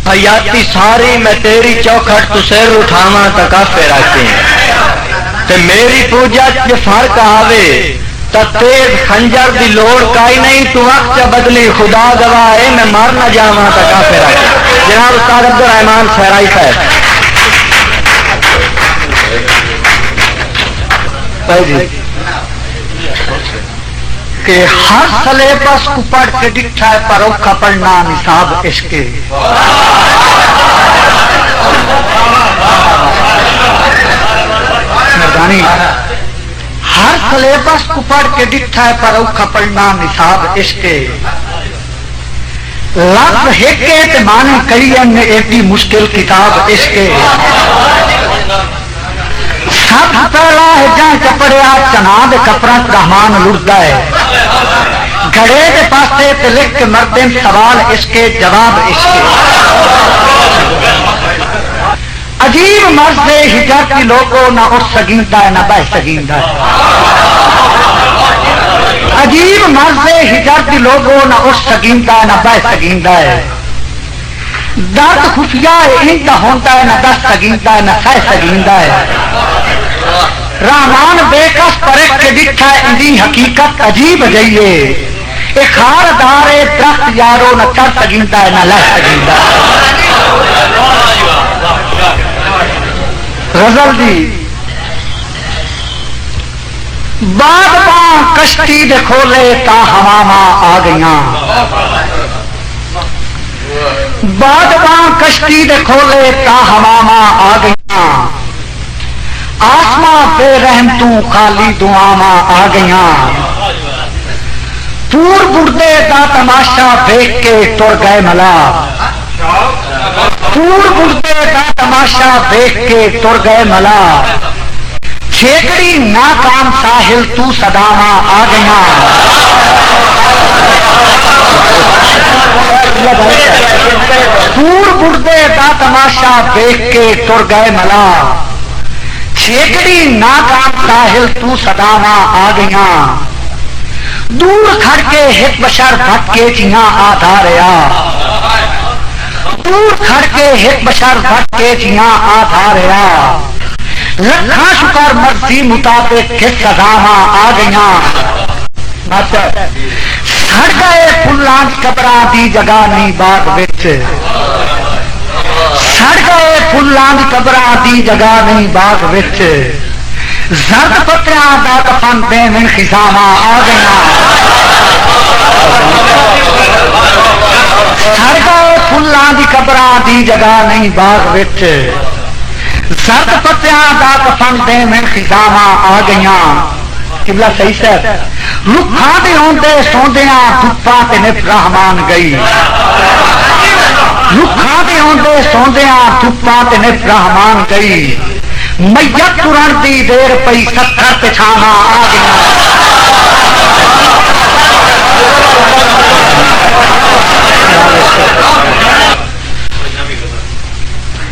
حیاتی ساری میں تیری چوکھٹ تو سر اٹھاواں تا کافر آتے تے میری پوجا چ فرق آوے تا تیز خنجر دی لوڑ کائی نہیں تو وقت بدلی خدا گواہ ہے میں مر نہ جاواں تا کافر آتے. جناب استاد عبد الرحمان سہرائی صاحب کہ ہر سلیبس کو پڑھ کے دکھا ہے پر اوکھا پڑھنا نصاب عشق مردانی. ہر سلیبس کو پڑھ کے دکھا ہے پر اوکھا پڑھنا نصاب عشق لفظ ہیکے تے مانے کئی نے ایسی مشکل کتاب عشق سب پہلا ہے جہاں چپڑیا چنا دے کپڑا رحمان لڑتا ہے گھڑے دے پاسے تے لکھ کے مردے سوال اس کے جواب اس کے. عجیب مرض ہے ہجرت کی لوگوں نہ اٹھ سکیندا ہے نہ بہ سکیندا ہے. عجیب مرض ہے ہجرت کی لوگوں نہ اٹھ سکیندا ہے نہ بہ سکیندا ہے. درد خفیہ ہے انتا ہوتا ہے نہ دس سکیندا ہے نہ سہ سکیندا ہے. رحمان بے کس پرکھ کے دکھا ہے اندی حقیقت عجیب جائیے اے خار دارے درخت یارو نہ چڑھ سکیندا ہے نہ لہ سکیندا ہے. غزل دی باد باں کشتی دے کھولے تا ہواواں آ گئیاں باد باں کشتی دے کھولے تا ہواواں آ گئیاں آسماں بے رحم تو خالی دعاواں آ گئیاں پور بڑدے دا تماشا دیکھ کے ٹر گئے ملا پور بڑدے دا تماشا دیکھ کے ٹر گئے ملا چھیکڑی ناکام ساحل تو صداواں آ گئیاں پور بڑدے دا تماشا دیکھ کے ٹر گئے ملا چھیکڑی ناکام ساحل تو صداواں آ گئیاں دور کھڑ کے ہک بشر بھٹ کے چیاں آدھا ریا دور کھڑ کے ہک بشر بھٹ کے چیاں آدھا ریا لکھاں شکر مرضی مطابق کس سزاواں آ گئیاں سڑ گئے پھلاں قبراں دی جگہ نہیں باغ وچ سڑ گئے پھلاں دی قبراں دی جگہ نہیں باغ وچ زرد پتریاں دا کفن دیویں خزاواں آ گئیاں سڑ گئے پھلاں دی قبراں دی جگہ نہیں باغ وچ زرد پتریاں دا کفن دیویں خزاواں آ گئیاں. قبلہ صحیح صاحب رکھاں دے ہوندے سوندیاں دھپاں تے نف رحمان گئی رکھاں دے ہوندے سوندیاں دھپاں تے نف رحمان گئی میت ترن دی دیر پئی ستھر تے چھاواں آ گئیاں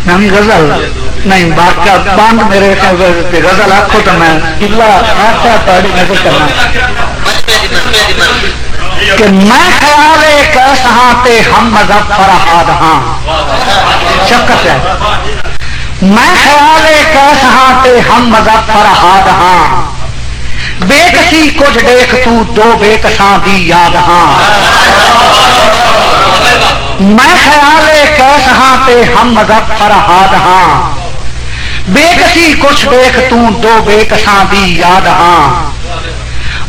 نمی غزل نہیں باقی بند میرے غزل آخو تو میں قبلہ ایسا پڑھی نظر کرنا کہ میں خیال ایک ایسا تے ہم مذہب فرحاد ہاں شفقت ہے میں خیال ایک ایسا تے ہم مذہب فرحاد ہاں بے کسی کچھ دیکھ تو دو بے کساں دی یاد ہاں میں خیال ایک ایسا تے ہم مذہب فرحاد ہاں بے کسی کچھ دیکھ تو دو بے کساں دی یاد ہاں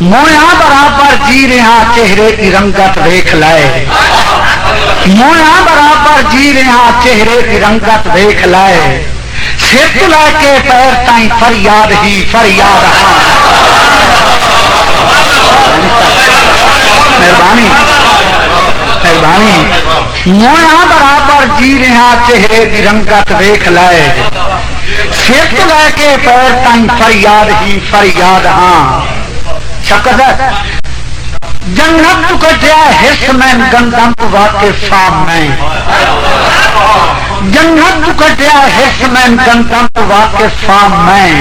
مویاں برابر جی رہا چہرے کی رنگت دیکھ لائے مویاں برابر جی رہا چہرے کی رنگت دیکھ لائے سر لے کے پیر تائیں فریاد ہی فریاد ہاں مہربانی مہربانی مویاں برابر جی رہا چہرے کی رنگت دیکھ لائے سر لے کے پیر تائیں فریاد ہی فریاد ہاں. شکر جنت تو کٹیا حص میں گندم تو واقف فام میں جنت تو کٹیا حص میں گندم تو واقف فام میں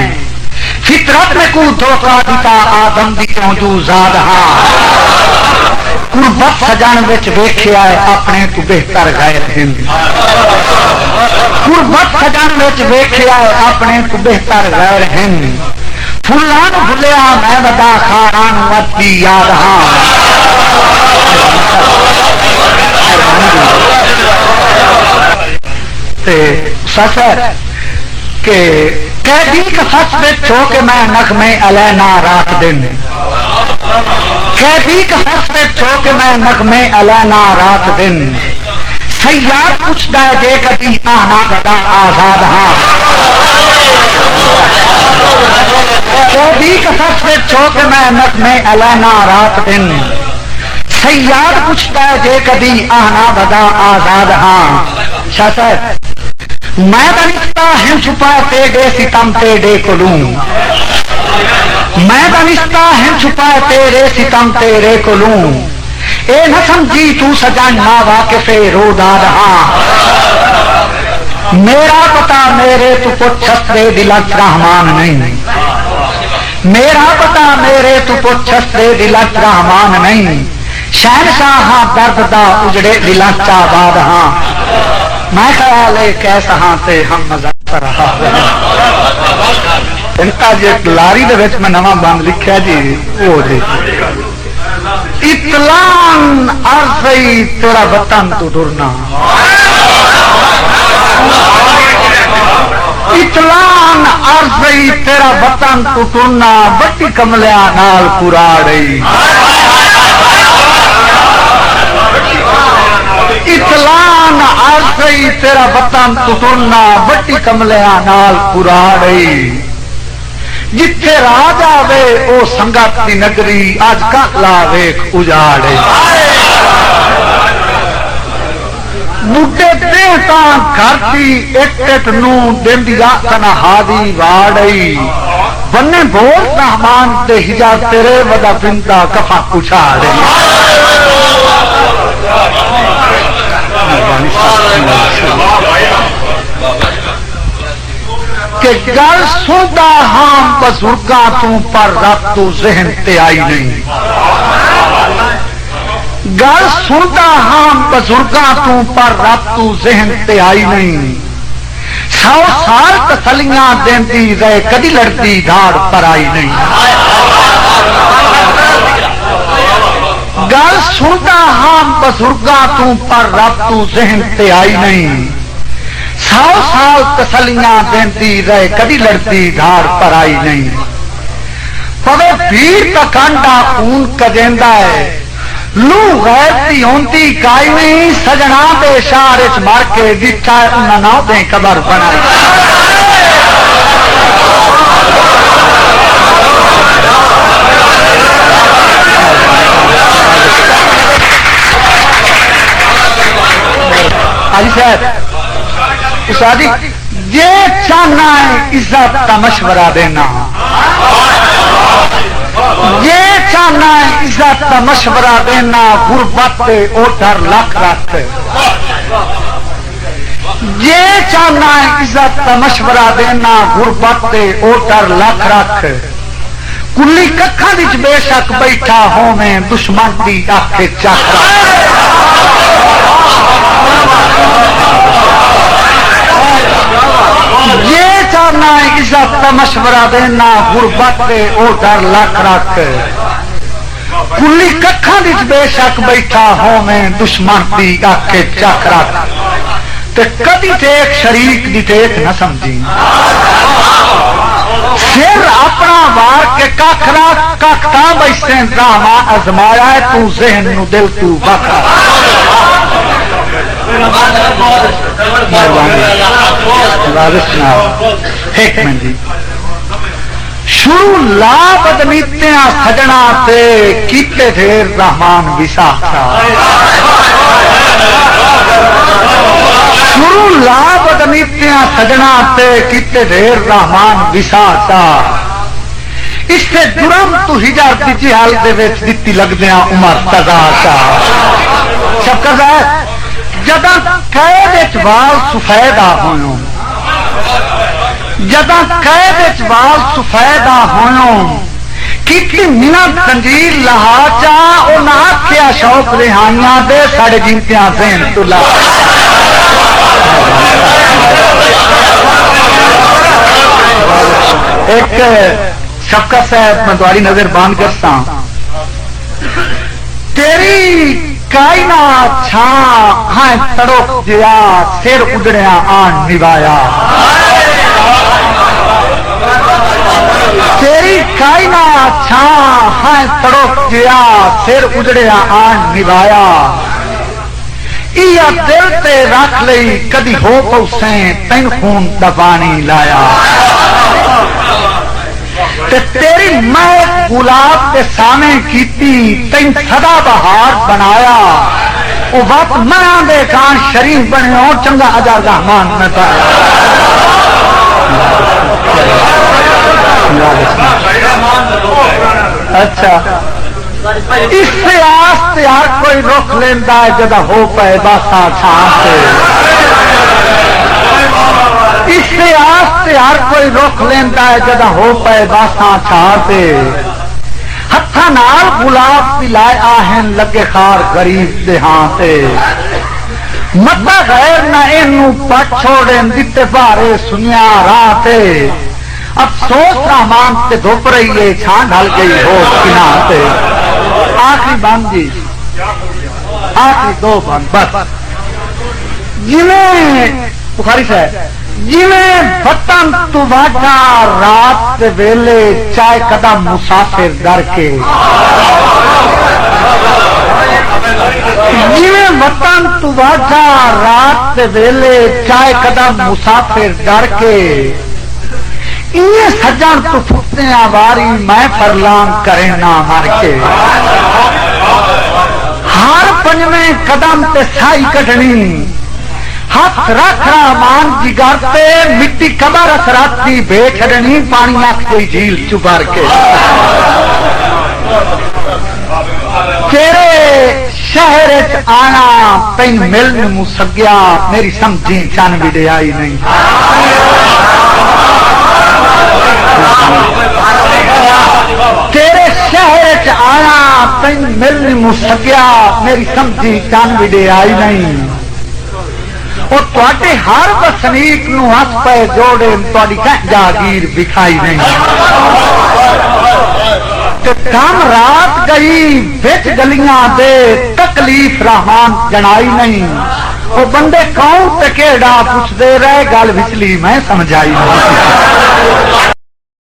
فطرت میں کو دھوکہ دیتا آدم دی کیوں جو زاد ہاں قربت سجان وچ ویکھیا ہے اپنے تو بہتر غیر ہند قربت سجان وچ ویکھیا ہے اپنے تو بہتر غیر ہند فلان بھلیا میں ودا خاران وتی یاد ہاں تے سچ ہے کہ قیدی کا سچ وچ ہو کے میں نغمے علینا رات دن قیدی کا سچ وچ ہو کے میں نغمے علینا رات دن سیاد پوچھتا ہے جے کبھی آنا بدا آزاد ہاں قیدی کا سچ وچ ہو کے میں نغمے علینا رات دن سیاد پوچھتا ہے جے کبھی آنا بدا آزاد ہاں شاہ صاحب میں دانستہ ہم چھپا تیرے ستم تیرے کو لوں میں دانستہ ہم چھپا تیرے ستم تیرے کو لوں اے نہ سمجھی تو سجان نا واقف روداد ہاں میرا پتا میرے تو پوچھس دے دلت رحمان نہیں میرا پتا میرے تو پوچھس دے دلت رحمان نہیں شہنشاہ ہاں درد دا اجڑے دلت چاباد ہاں میں خیال ہے کیسا ہاں تے ہم مزہ رہا انتا جی لاری دے وچ میں نواں بند لکھیا جی وہ جی اطلان عرضی تیرا وطن تو ڈرنا اطلان عرضی تیرا وطن تو ٹرنا بٹی کملیا نال کراڑی اطلان عرضی تیرا وطن تو ٹرنا بٹی کملیا نال کراڑی جتھے راج آوے او سنگت دی نگری آج کالا ویکھ اجاڑے بوٹے دیتا گھرتی ایک ایک نو دیندیا تنہا دی واڑی بنے بول رحمان تے ہجا تیرے ودا پندا کفا اچھاڑے کہ گل سنتا ہاں بزرگاں تو پر رب تو ذہن تے آئی نہیں گل سنتا ہاں بزرگاں تو پر رب تو ذہن تے آئی نہیں 100 سال تسلیاں دیندی رہے کدی لڑتی دھاڑ پر آئی نہیں گل سنتا ہاں بزرگاں تو پر رب تو ذہن تے آئی نہیں 100 سال تسلیاں دیندی رہے کدی لڑتی دھاڑ پر آئی نہیں پوے پیر کا کانڈا خون کجیندا ہے لو غیرتی ہوندی کائی نہیں سجنا دے شہر وچ مر کے ڈٹھا انہاں نہ دے قبر بنائی حاجی صاحب استادی یہ چاہنا ہے عزت کا مشورہ دینا یہ چاہنا ہے عزت کا مشورہ دینا غربت او ڈر لکھ رکھ یہ چاہنا ہے عزت کا مشورہ دینا غربت او ڈر لکھ رکھ کلی ککھاں وچ بے شک بیٹھا ہوویں دشمن دی آنکھ چک یہ چاہنا ہے عزت کا مشورہ دینا غربت او ڈر لکھ رکھ کلی ککھاں وچ بے شک بیٹھا ہوویں دشمن دی آنکھ چک رکھ تے کدی ٹیک شریک دی ٹیک نہ سمجھی سر اپنا وار کے ککھ رکھ ککھ تاں بیسیں ڈرامہ ازمایا ہے تو ذہن نو دل تو بکھا ایک منٹ جی شروع لا بدمیتیاں سجنا تے کیتے ڈھیر رحمان وساخا شروع لا بدمیتیاں سجنا تے کیتے ڈھیر رحمان وساخا اس سے جرم تو ہجار دی جہال دے وچ دتی لگدیاں عمر تزا شفقت ہے جداں قید وچ وال سفیدا ہویوں جداں قید وچ وال سفیدا ہویوں کی منت تنجیل لہا چا انہاں آکھیا شوق رہائیاں دے ساڑے جنتیاں زین تلا ایک شفقت صاحب میں تمہاری نظر باندھ کرتا تیری کائنات چھاں ہاں تڑک جیا سر اجڑیا آن نبایا تیری کائنات چھاں ہاں تڑک جیا سر اجڑیا آن نبایا یا دل تے رکھ لئی کدی ہو پوسیں تین خون دا پانی لایا تیری میں گلاب کے سامنے کیتی تین سدا بہار بنایا وہ وقت میں دے کان شریف بنے اور چنگا اجر رحمان میں پایا اچھا اس سے آستے ہر کوئی رخ لیندہ ہے جدہ ہو پائے باسا چھانتے اس سے آستے ہر کوئی رخ لیندہ ہے جدہ ہو پائے باسا چھانتے ہتھا نال گلاب پلائے آہن لگے خار غریب دہانتے مطا غیر نہ انو پٹ چھوڑیں دیتے پارے سنیا راتے افسوس رحمان تے دھوپ رہی ہے چھان ڈھل گئی ہو کناتے آخری بند جی آخری دو بند بس جنہیں بخاری صاحب جنہیں وطن تو واجا رات ویلے چائے قدم مسافر در کے جنہیں وطن تو واجا رات ویلے چائے قدم مسافر در کے یہ سجن تو پھٹنے آواری میں فرلان کریں نہ مر کے ہر پنجویں قدم تے سائی کٹنی ہاتھ رکھ رحمان جگر تے مٹی قبر اثراتی بے چھڑنی پانی آکھ کوئی جھیل چبار کے تیرے شہر آنا تین ملن مسگیا میری سمجھی چان بھی دے آئی نہیں تیرے شہر آنا تین ملن مسگیا میری سمجھی چان بھی دے آئی نہیں اور تواڈے ہر وسنیک نو ہاتھ پہ جوڑے تواڈی کہیں جاگیر بکھائی نہیں تے کام رات گئی بچ گلیاں دے تکلیف رحمان جنائی نہیں وہ بندے کون تے کیڑا پوچھ دے رہے گل وچلی میں سمجھائی نہیں